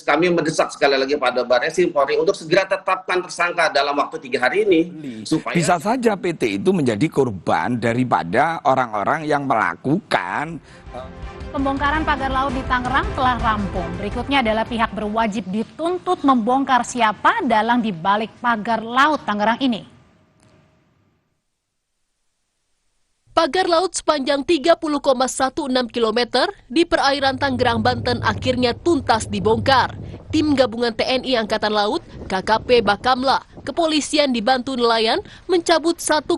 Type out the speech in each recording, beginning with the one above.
kami mendesak sekali lagi pada Barreskrim Polri untuk segera tetapkan tersangka dalam waktu 3 hari ini. Supaya bisa saja PT itu menjadi korban daripada orang-orang yang melakukan Pembongkaran pagar laut di Tangerang telah rampung. Berikutnya adalah pihak berwajib dituntut membongkar siapa dalang di balik pagar laut Tangerang ini. Pagar laut sepanjang 30,16 km di perairan Tangerang, Banten akhirnya tuntas dibongkar. Tim gabungan TNI Angkatan Laut, KKP Bakamla, kepolisian dibantu nelayan mencabut 1,36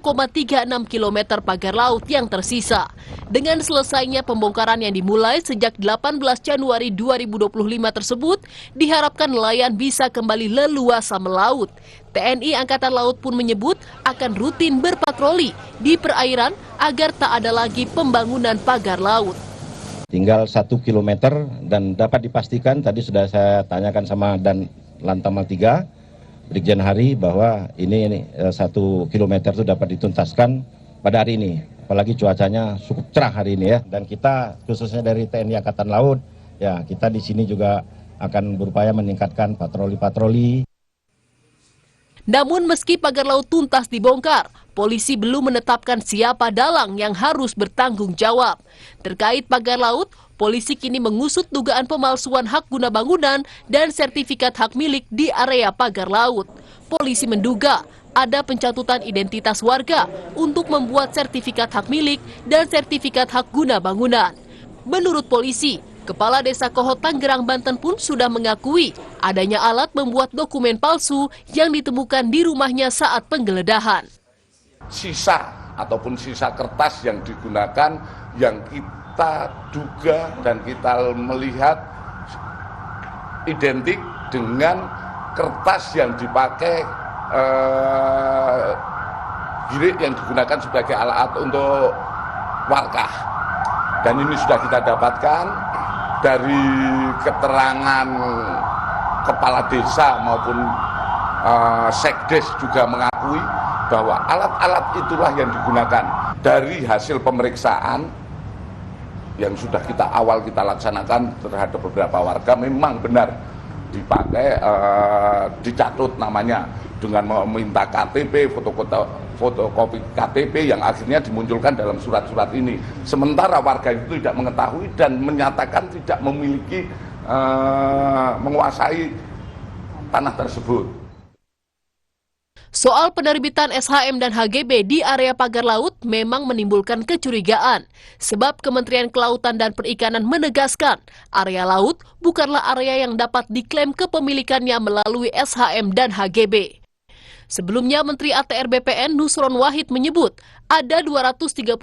km pagar laut yang tersisa. Dengan selesainya pembongkaran yang dimulai sejak 18 Januari 2025 tersebut, diharapkan nelayan bisa kembali leluasa melaut. TNI Angkatan Laut pun menyebut akan rutin berpatroli di perairan agar tak ada lagi pembangunan pagar laut. Tinggal 1 kilometer dan dapat dipastikan tadi sudah saya tanyakan sama dan Lantamal 3 Brigjen Hari bahwa ini 1 kilometer itu dapat dituntaskan pada hari ini. Apalagi cuacanya cukup cerah hari ini ya. Dan kita khususnya dari TNI Angkatan Laut ya kita di sini juga akan berupaya meningkatkan patroli-patroli. Namun meski pagar laut tuntas dibongkar, polisi belum menetapkan siapa dalang yang harus bertanggung jawab. Terkait pagar laut, polisi kini mengusut dugaan pemalsuan hak guna bangunan dan sertifikat hak milik di area pagar laut. Polisi menduga ada pencatutan identitas warga untuk membuat sertifikat hak milik dan sertifikat hak guna bangunan. Menurut polisi, Kepala Desa Kohot Tangerang, Banten pun sudah mengakui adanya alat membuat dokumen palsu yang ditemukan di rumahnya saat penggeledahan. Sisa ataupun sisa kertas yang digunakan yang kita duga dan kita melihat identik dengan kertas yang dipakai girik yang digunakan sebagai alat untuk warkah. Dan ini sudah kita dapatkan dari keterangan kepala desa maupun sekdes juga mengakui bahwa alat-alat itulah yang digunakan. Dari hasil pemeriksaan yang sudah kita laksanakan terhadap beberapa warga memang benar dipakai, dicatut namanya dengan meminta KTP, fotokopi KTP yang akhirnya dimunculkan dalam surat-surat ini. Sementara warga itu tidak mengetahui dan menyatakan tidak memiliki, menguasai tanah tersebut. Soal penerbitan SHM dan HGB di area pagar laut memang menimbulkan kecurigaan. Sebab Kementerian Kelautan dan Perikanan menegaskan area laut bukanlah area yang dapat diklaim kepemilikannya melalui SHM dan HGB. Sebelumnya, Menteri ATR BPN Nusron Wahid menyebut ada 238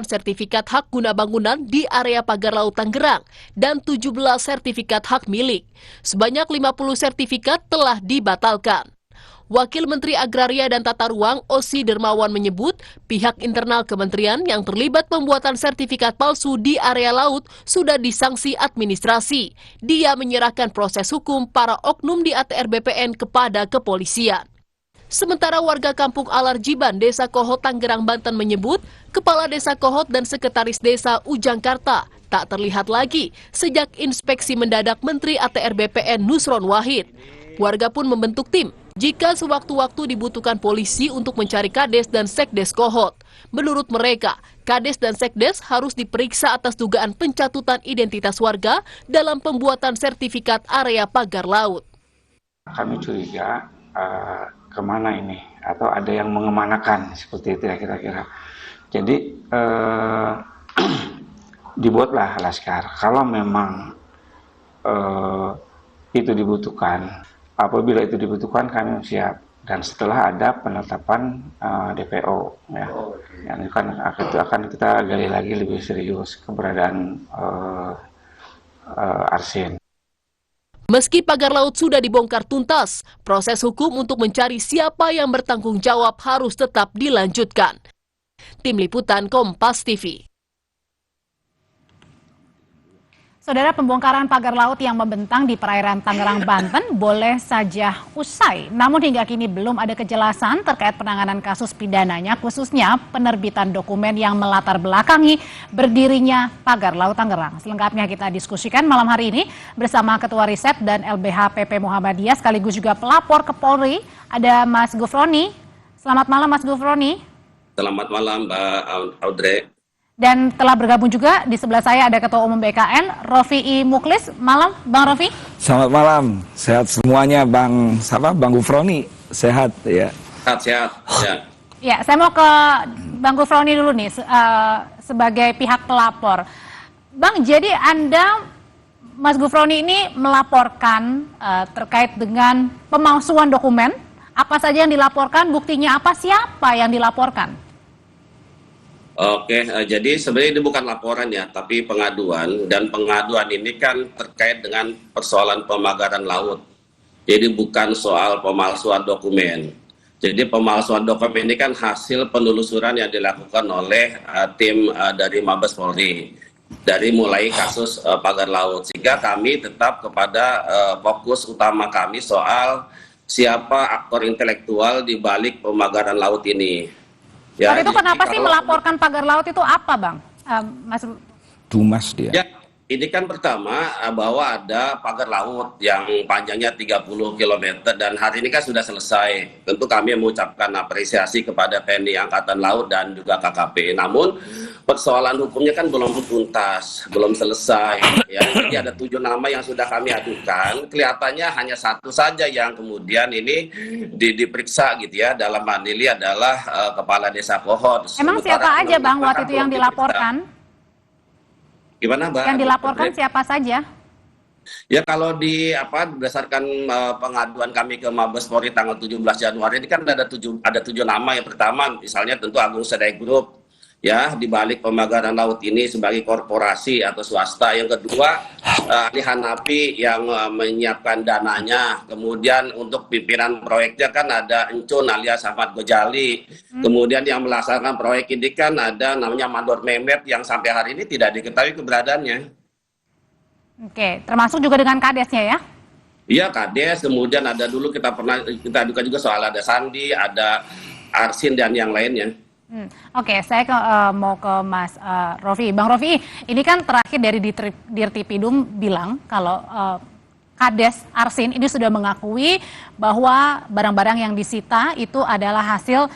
sertifikat hak guna bangunan di area pagar laut Tangerang dan 17 sertifikat hak milik. Sebanyak 50 sertifikat telah dibatalkan. Wakil Menteri Agraria dan Tata Ruang Osi Dermawan menyebut pihak internal kementerian yang terlibat pembuatan sertifikat palsu di area laut sudah disanksi administrasi. Dia menyerahkan proses hukum para oknum di ATR BPN kepada kepolisian. Sementara warga kampung Alarjiban, Desa Kohot, Tangerang, Banten menyebut Kepala Desa Kohot dan Sekretaris Desa Ujangkarta tak terlihat lagi sejak inspeksi mendadak Menteri ATR BPN Nusron Wahid. Warga pun membentuk tim jika sewaktu-waktu dibutuhkan polisi untuk mencari Kades dan Sekdes Kohot. Menurut mereka, Kades dan Sekdes harus diperiksa atas dugaan pencatutan identitas warga dalam pembuatan sertifikat area pagar laut. Kami curiga kemana ini, atau ada yang mengemanakan seperti itu ya kira-kira. Jadi dibuatlah laskar. Kalau memang itu dibutuhkan, apabila itu dibutuhkan kami siap. Dan setelah ada penetapan DPO, ya, yang akan kita gali lagi lebih serius keberadaan arsen. Meski pagar laut sudah dibongkar tuntas, proses hukum untuk mencari siapa yang bertanggung jawab harus tetap dilanjutkan. Tim Liputan Kompas TV. Saudara, pembongkaran pagar laut yang membentang di perairan Tangerang, Banten boleh saja usai. Namun hingga kini belum ada kejelasan terkait penanganan kasus pidananya, khususnya penerbitan dokumen yang melatar belakangi berdirinya pagar laut Tangerang. Selengkapnya kita diskusikan malam hari ini bersama Ketua Riset dan LBH PP Muhammadiyah sekaligus juga pelapor ke Polri, ada Mas Gufroni. Selamat malam Mas Gufroni. Selamat malam Mbak Audrey. Dan telah bergabung juga di sebelah saya ada Ketua Umum BKN, Rofi'i Muklis. Malam, Bang Rofi. Selamat malam, sehat semuanya Bang Gufroni, sehat ya. Sehat. Ya. Ya, saya mau ke Bang Gufroni dulu nih sebagai pihak pelapor. Bang, jadi Anda, Mas Gufroni ini melaporkan terkait dengan pemalsuan dokumen. Apa saja yang dilaporkan, buktinya apa, siapa yang dilaporkan? Oke, jadi sebenarnya ini bukan laporan ya, tapi pengaduan. Dan pengaduan ini kan terkait dengan persoalan pemagaran laut. Jadi bukan soal pemalsuan dokumen. Jadi pemalsuan dokumen ini kan hasil penelusuran yang dilakukan oleh tim dari Mabes Polri. Dari mulai kasus pagar laut. Sehingga kami tetap kepada fokus utama kami soal siapa aktor intelektual di balik pemagaran laut ini. Ya, Saat itu kenapa sih melaporkan pagar laut itu apa, Bang? Mas Dumas dia. Ya, ini kan pertama bahwa ada pagar laut yang panjangnya 30 km dan hari ini kan sudah selesai. Tentu kami mengucapkan apresiasi kepada TNI Angkatan Laut dan juga KKP. Namun persoalan hukumnya kan belum tuntas, belum selesai. Ya, jadi ada 7 nama yang sudah kami adukan. Kelihatannya hanya satu saja yang kemudian ini diperiksa gitu ya. Dalam hal ini adalah Kepala Desa Kohot. Emang siapa aja Bang waktu itu yang dilaporkan? Gimana, Mbak? Yang dilaporkan siapa saja? Ya kalau berdasarkan pengaduan kami ke Mabes Polri tanggal 17 Januari ini kan ada 7 nama. Yang pertama misalnya tentu Agung Sedai Group ya di balik pemagaran laut ini sebagai korporasi atau swasta. Yang kedua Ali Hanafi yang menyiapkan dananya. Kemudian untuk pimpinan proyeknya kan ada Encun alias Ahmad Gojali. Kemudian yang melaksanakan proyek ini kan ada namanya Mandor Mehmet yang sampai hari ini tidak diketahui keberadaannya. Oke, termasuk juga dengan kadesnya ya? Iya, kades. Kemudian ada dulu kita adukan juga soal ada Sandi, ada Arsin dan yang lainnya. Oke, saya mau ke Mas Rofi. Bang Rofi, ini kan terakhir dari Dirtipidum bilang kalau Kades Arsin ini sudah mengakui bahwa barang-barang yang disita itu adalah hasil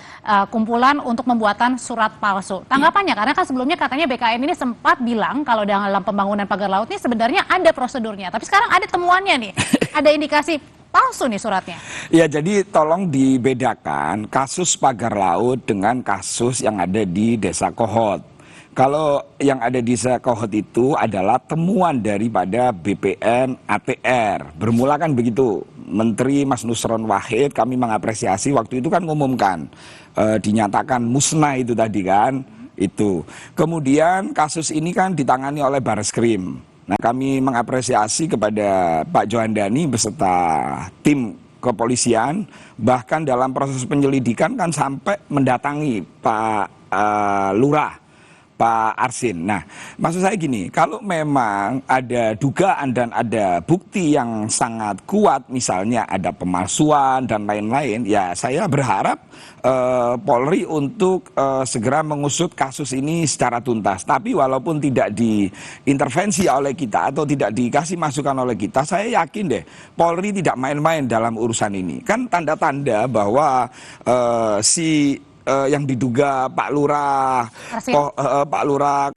kumpulan untuk pembuatan surat palsu. Tanggapannya, karena kan sebelumnya katanya BKN ini sempat bilang kalau dalam pembangunan pagar laut ini sebenarnya ada prosedurnya. Tapi sekarang ada temuannya nih, ada indikasi palsu nih suratnya. Ya, jadi tolong dibedakan kasus pagar laut dengan kasus yang ada di Desa Kohot. Kalau yang ada di Desa Kohot itu adalah temuan daripada BPN ATR. Bermula kan begitu, Menteri Mas Nusron Wahid kami mengapresiasi waktu itu kan mengumumkan, dinyatakan musnah itu tadi kan, itu. Kemudian kasus ini kan ditangani oleh Bareskrim. Nah, kami mengapresiasi kepada Pak Johandani beserta tim kepolisian, bahkan dalam proses penyelidikan kan sampai mendatangi Pak Lurah, Pak Arsin. Nah, maksud saya gini, kalau memang ada dugaan dan ada bukti yang sangat kuat, misalnya ada pemalsuan dan lain-lain, ya saya berharap Polri untuk segera mengusut kasus ini secara tuntas. Tapi walaupun tidak diintervensi oleh kita atau tidak dikasih masukan oleh kita, saya yakin deh Polri tidak main-main dalam urusan ini. Kan tanda-tanda bahwa yang diduga Pak Lurah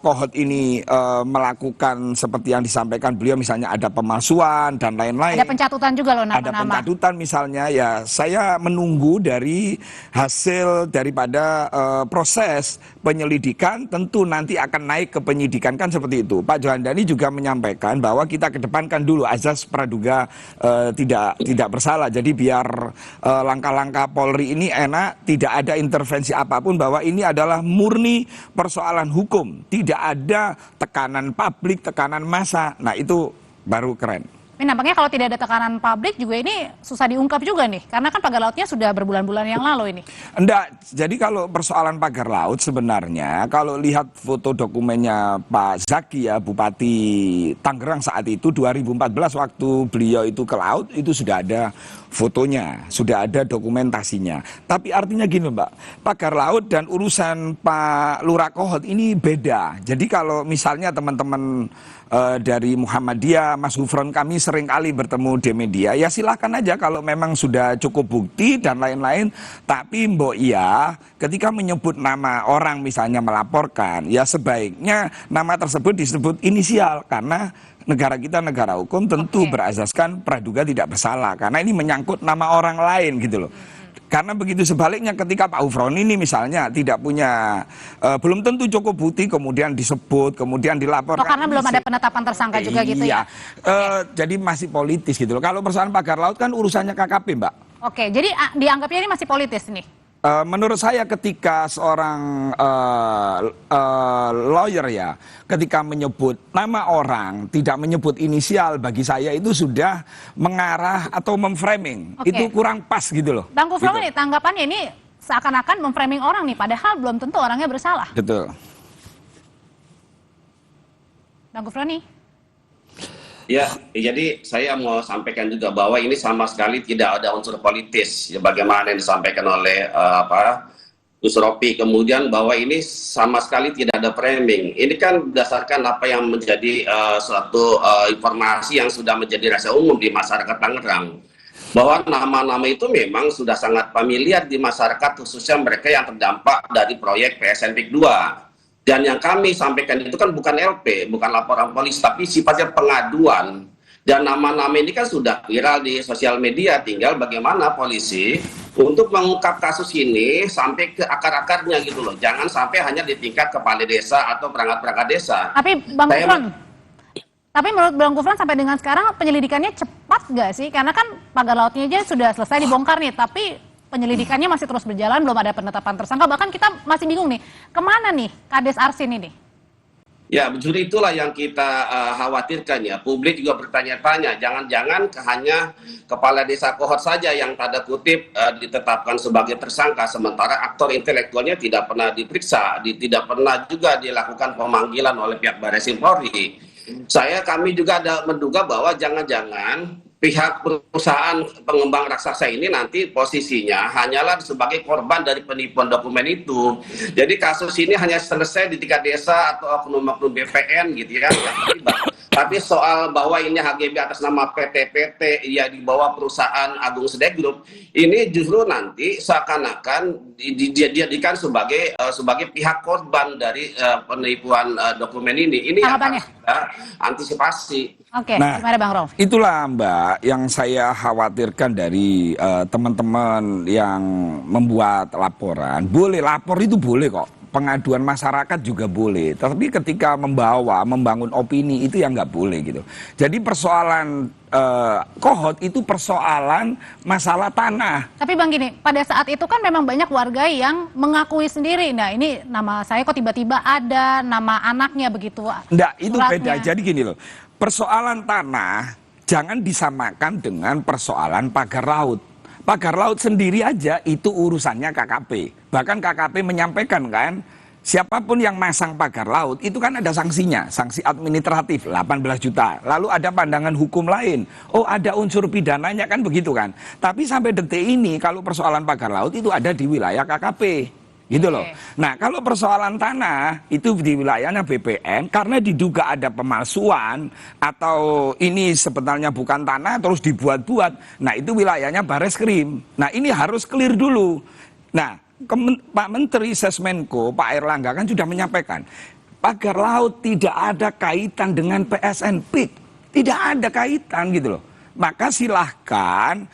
Kohot ini melakukan seperti yang disampaikan beliau, misalnya ada pemalsuan dan lain-lain. Ada pencatutan juga loh nama-nama. Ada pencatutan misalnya, ya saya menunggu dari hasil daripada proses penyelidikan, tentu nanti akan naik ke penyidikan kan seperti itu. Pak Johandani juga menyampaikan bahwa kita kedepankan dulu azas praduga tidak bersalah. Jadi biar langkah-langkah Polri ini enak, tidak ada intervensi apapun, bahwa ini adalah murni persoalan hukum, tidak ada tekanan publik, tekanan massa. Nah, itu baru keren. Tapi nampaknya kalau tidak ada tekanan publik juga ini susah diungkap juga nih, karena kan pagar lautnya sudah berbulan-bulan yang lalu ini. Enggak, jadi kalau persoalan pagar laut sebenarnya, kalau lihat foto dokumennya Pak Zaki ya, Bupati Tangerang saat itu 2014 waktu beliau itu ke laut, itu sudah ada fotonya, sudah ada dokumentasinya. Tapi artinya gini Mbak, pagar laut dan urusan Pak Lurah Kohot ini beda. Jadi kalau misalnya teman-teman dari Muhammadiyah, Mas Gufron, kami sering kali bertemu di media, ya silahkan aja kalau memang sudah cukup bukti dan lain-lain. Tapi mbok iya, ketika menyebut nama orang misalnya melaporkan, ya sebaiknya nama tersebut disebut inisial, karena negara kita negara hukum tentu berasaskan praduga tidak bersalah, karena ini menyangkut nama orang lain gitu loh. Karena begitu sebaliknya ketika Pak Gufron ini misalnya tidak punya, belum tentu cukup bukti, kemudian disebut, kemudian dilaporkan. Oh, karena belum ada penetapan tersangka juga gitu ya? Jadi masih politis gitu loh. Kalau persoalan pagar laut kan urusannya KKP Mbak. Oke, jadi dianggapnya ini masih politis nih? Menurut saya ketika seorang lawyer ya, ketika menyebut nama orang, tidak menyebut inisial, bagi saya itu sudah mengarah atau memframing. Itu kurang pas gitu loh. Bang Gufron Gitu. nih, tanggapannya ini seakan-akan memframing orang nih, padahal belum tentu orangnya bersalah. Betul. Bang Gufron nih. Ya, jadi saya mau sampaikan juga bahwa ini sama sekali tidak ada unsur politis, ya, bagaimana yang disampaikan oleh Gus Ropi. Kemudian bahwa ini sama sekali tidak ada framing. Ini kan berdasarkan apa yang menjadi suatu informasi yang sudah menjadi rahasia umum di masyarakat Tangerang. Bahwa nama-nama itu memang sudah sangat familiar di masyarakat, khususnya mereka yang terdampak dari proyek PSN PIK 2. Dan yang kami sampaikan itu kan bukan LP, bukan laporan polisi, tapi sifatnya pengaduan. Dan nama-nama ini kan sudah viral di sosial media, tinggal bagaimana polisi untuk mengungkap kasus ini sampai ke akar-akarnya gitu loh. Jangan sampai hanya di tingkat kepala desa atau perangkat-perangkat desa. Tapi Bang Gufron, tapi menurut Bang Gufron sampai dengan sekarang penyelidikannya cepat nggak sih? Karena kan pagar lautnya aja sudah selesai dibongkar nih, tapi penyelidikannya masih terus berjalan, belum ada penetapan tersangka. Bahkan kita masih bingung nih, kemana nih Kades Arsin ini? Ya, justru itulah yang kita khawatirkan ya. Publik juga bertanya-tanya, jangan-jangan hanya kepala desa Kohot saja yang tanda kutip ditetapkan sebagai tersangka, sementara aktor intelektualnya tidak pernah diperiksa, tidak pernah juga dilakukan pemanggilan oleh pihak Barreskrim Polri. Kami juga ada menduga bahwa jangan-jangan pihak perusahaan pengembang raksasa ini nanti posisinya hanyalah sebagai korban dari penipuan dokumen itu. Jadi kasus ini hanya selesai di tingkat desa atau oknum-oknum BPN gitu ya. Tapi soal bahwa ini HGB atas nama PT-PT ya di bawah perusahaan Agung Sedek Group, ini justru nanti seakan-akan dijadikan sebagai pihak korban dari penipuan dokumen ini. Ini yang harus kita antisipasi. Oke, nah, gimana Bang Rof? Itulah Mbak yang saya khawatirkan dari teman-teman yang membuat laporan. Boleh lapor itu boleh kok. Pengaduan masyarakat juga boleh, tapi ketika membangun opini itu yang nggak boleh gitu. Jadi persoalan Kohot itu persoalan masalah tanah. Tapi Bang gini, pada saat itu kan memang banyak warga yang mengakui sendiri, nah ini nama saya kok tiba-tiba ada nama anaknya begitu. Nggak, itu suratnya. beda. Jadi gini loh, persoalan tanah jangan disamakan dengan persoalan pagar laut. Pagar laut sendiri aja itu urusannya KKP. Bahkan KKP menyampaikan kan, siapapun yang masang pagar laut itu kan ada sanksinya, sanksi administratif 18 juta. Lalu ada pandangan hukum lain, oh ada unsur pidananya kan begitu kan. Tapi sampai detik ini kalau persoalan pagar laut itu ada di wilayah KKP. Gitu loh. Nah kalau persoalan tanah itu di wilayahnya BPN karena diduga ada pemalsuan atau ini sebenarnya bukan tanah terus dibuat-buat. Nah itu wilayahnya Barreskrim. Nah ini harus clear dulu. Nah Pak Menteri Sesmenko, Pak Airlangga kan sudah menyampaikan pagar laut tidak ada kaitan dengan PSN PIK. Tidak ada kaitan gitu loh. Maka silahkan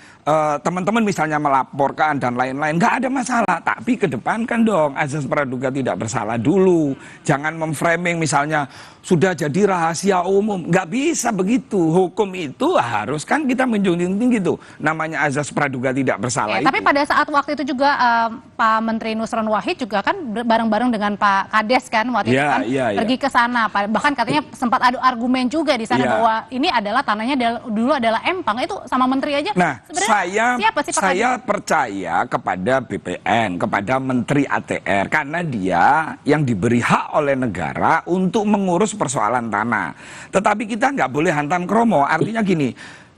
teman-teman misalnya melaporkan dan lain-lain, nggak ada masalah. Tapi kedepankan dong azas praduga tidak bersalah dulu. Jangan memframing misalnya sudah jadi rahasia umum. Nggak bisa begitu. Hukum itu harus kan kita menjunjung tinggi tuh. Namanya azas praduga tidak bersalah itu. Tapi pada saat waktu itu juga Pak Menteri Nusron Wahid juga kan bareng-bareng dengan Pak Kades kan waktu itu kan pergi ke sana. Bahkan katanya sempat adu argumen juga di sana bahwa ini adalah tanahnya dulu adalah empang. Itu sama menteri aja. Nah, siapa sih Pak Kades? saya percaya kepada BPN, kepada Menteri ATR, karena dia yang diberi hak oleh negara untuk mengurus persoalan tanah. Tetapi kita nggak boleh hantam kromo. Artinya gini,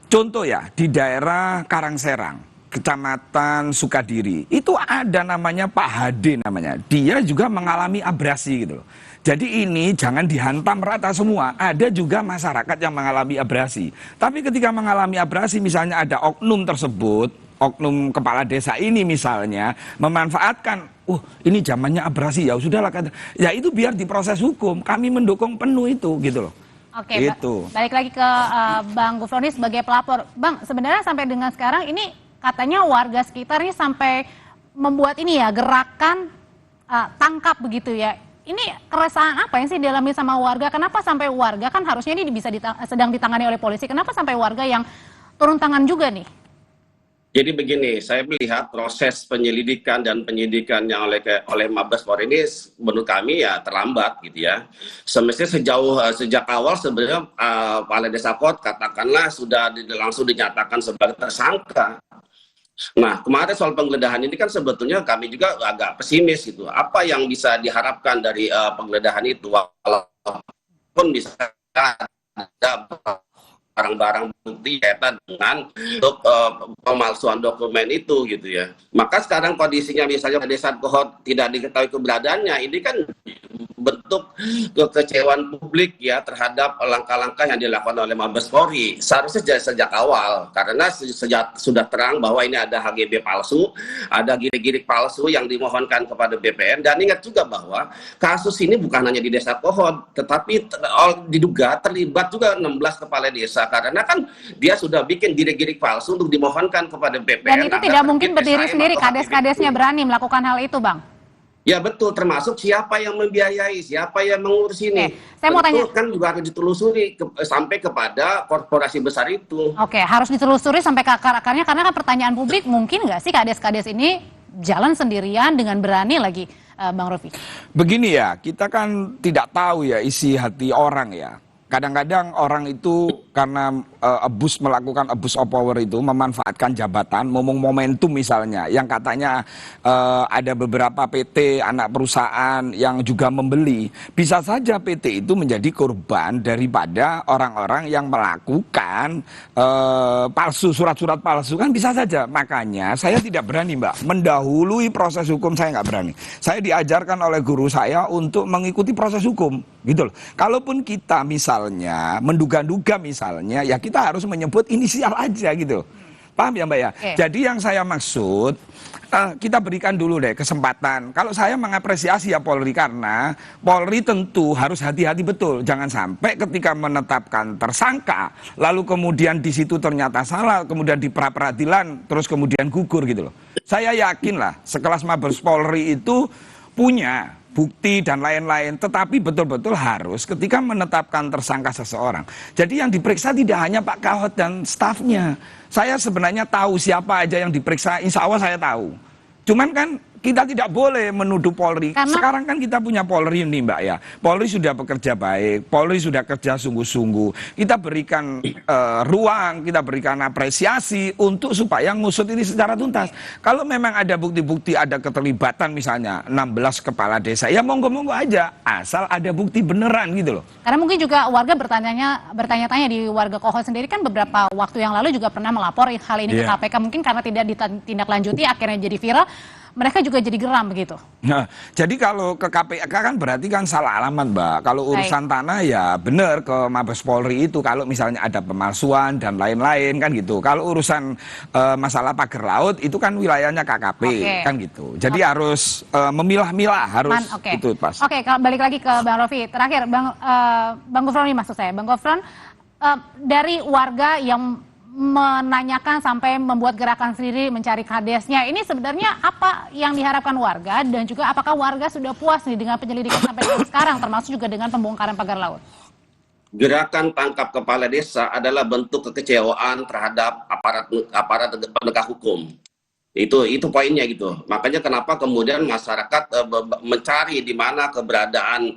contoh ya, di daerah Karangserang, Kecamatan Sukadiri, itu ada namanya Pak Hade namanya. Dia juga mengalami abrasi gitu loh. Jadi ini jangan dihantam rata semua. Ada juga masyarakat yang mengalami abrasi. Tapi ketika mengalami abrasi, misalnya ada oknum tersebut, oknum kepala desa ini misalnya memanfaatkan, ini zamannya abrasi, ya sudahlah, ya itu biar diproses hukum. Kami mendukung penuh itu gitu loh. Oke, gitu. balik lagi ke Bang Gufroni sebagai pelapor. Bang, sebenarnya sampai dengan sekarang ini katanya warga sekitar ini sampai membuat ini ya gerakan tangkap begitu ya. Ini keresahan apa yang sih dialami sama warga? Kenapa sampai warga, kan harusnya ini bisa sedang ditangani oleh polisi. Kenapa sampai warga yang turun tangan juga nih? Jadi begini, saya melihat proses penyelidikan dan penyidikan yang oleh Mabes Polri ini menurut kami ya terlambat gitu ya. Semestinya sejak awal sebenarnya Kepala Desa Kohot katakanlah sudah langsung dinyatakan sebagai tersangka. Nah, kemarin soal penggeledahan ini kan sebetulnya kami juga agak pesimis gitu. Apa yang bisa diharapkan dari penggeledahan itu, walaupun bisa ada barang-barang bukti kaitan dengan pemalsuan dokumen itu gitu ya. Maka sekarang kondisinya misalnya Desa Kohot tidak diketahui keberadaannya, ini kan bentuk kekecewaan publik ya terhadap langkah-langkah yang dilakukan oleh Mabes Polri. Seharusnya sejak awal, karena sudah terang bahwa ini ada HGB palsu, ada girik-girik palsu yang dimohonkan kepada BPN. Dan ingat juga bahwa kasus ini bukan hanya di Desa Kohot, tetapi diduga terlibat juga 16 kepala desa, karena kan dia sudah bikin girik-girik palsu untuk dimohonkan kepada BPN. Dan itu tidak mungkin berdiri sendiri, kades-kadesnya berani melakukan hal itu, Bang. Ya betul, termasuk siapa yang membiayai, siapa yang mengurus ini. Saya mau tanya, kan juga harus ditelusuri sampai kepada korporasi besar itu. Oke, harus ditelusuri sampai ke akar-akarnya, karena kan pertanyaan publik, mungkin nggak sih kades-kades ini jalan sendirian dengan berani lagi, Bang Rofi? Begini ya, kita kan tidak tahu ya isi hati orang ya. Kadang-kadang orang itu karena melakukan abuse of power itu, memanfaatkan jabatan, momentum misalnya, yang katanya ada beberapa PT, anak perusahaan yang juga membeli. Bisa saja PT itu menjadi korban daripada orang-orang yang melakukan palsu, surat-surat palsu, kan bisa saja. Makanya saya tidak berani, Mbak, mendahului proses hukum, saya nggak berani. Saya diajarkan oleh guru saya untuk mengikuti proses hukum, gitu loh. Kalaupun kita misalnya menduga-duga misalnya, ya kita harus menyebut inisial aja gitu. Paham ya Mbak ya? Jadi yang saya maksud, kita berikan dulu deh kesempatan. Kalau saya mengapresiasi ya Polri, karena Polri tentu harus hati-hati betul. Jangan sampai ketika menetapkan tersangka, lalu kemudian di situ ternyata salah, kemudian di pra-peradilan, terus kemudian gugur gitu loh. Saya yakin lah, sekelas Mabes Polri itu punya bukti dan lain-lain, tetapi betul-betul harus ketika menetapkan tersangka seseorang. Jadi yang diperiksa tidak hanya Pak Kohot dan stafnya. Saya sebenarnya tahu siapa aja yang diperiksa, insya Allah saya tahu. Cuman kan kita tidak boleh menuduh Polri. Sekarang kan kita punya Polri ini Mbak ya. Polri sudah bekerja baik, Polri sudah kerja sungguh-sungguh. Kita berikan ruang, kita berikan apresiasi untuk supaya ngusut ini secara tuntas. Kalau memang ada bukti-bukti ada keterlibatan misalnya 16 kepala desa, ya monggo-monggo aja, asal ada bukti beneran gitu loh. Karena mungkin juga warga bertanya-tanya di warga Kohot sendiri kan beberapa waktu yang lalu juga pernah melapor hal ini ke KPK, mungkin karena tidak ditindaklanjuti akhirnya jadi viral. Mereka juga jadi geram begitu. Nah, jadi kalau ke KPK kan berarti kan salah alamat Mbak. Kalau urusan tanah ya benar ke Mabes Polri itu. Kalau misalnya ada pemalsuan dan lain-lain kan gitu. Kalau urusan masalah pagar laut itu kan wilayahnya KKP kan gitu. Jadi harus memilah-milah, harus itu pas. Oke, kalau balik lagi ke Bang Rofi. Terakhir Bang Gufron maksud saya. Bang Gufron, dari warga yang menanyakan sampai membuat gerakan sendiri mencari kadesnya, ini sebenarnya apa yang diharapkan warga, dan juga apakah warga sudah puas nih dengan penyelidikan sampai sekarang, termasuk juga dengan pembongkaran pagar laut? Gerakan tangkap kepala desa adalah bentuk kekecewaan terhadap aparat penegak hukum. Itu poinnya gitu. Makanya kenapa kemudian masyarakat mencari di mana keberadaan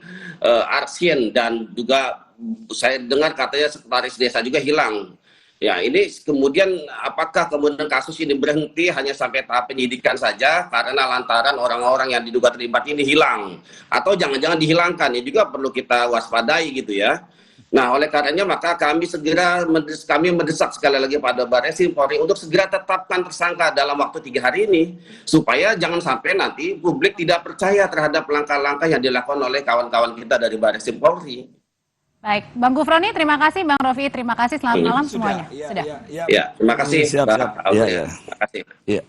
Arsien, dan juga saya dengar katanya sekretaris desa juga hilang. Ya, ini kemudian apakah kemudian kasus ini berhenti hanya sampai tahap penyidikan saja karena lantaran orang-orang yang diduga terlibat ini hilang, atau jangan-jangan dihilangkan? Ini juga perlu kita waspadai gitu ya. Nah, oleh karenanya maka kami mendesak sekali lagi pada Barreskrim Polri untuk segera tetapkan tersangka dalam waktu 3 hari ini, supaya jangan sampai nanti publik tidak percaya terhadap langkah-langkah yang dilakukan oleh kawan-kawan kita dari Barreskrim Polri. Baik, Bang Gufroni, terima kasih. Bang Rofi, terima kasih. Selamat malam semuanya. Iya, Sudah. iya, iya. Ya, terima kasih. Siap, Mbak siap. Alfred. Iya, iya. Terima kasih. Iya.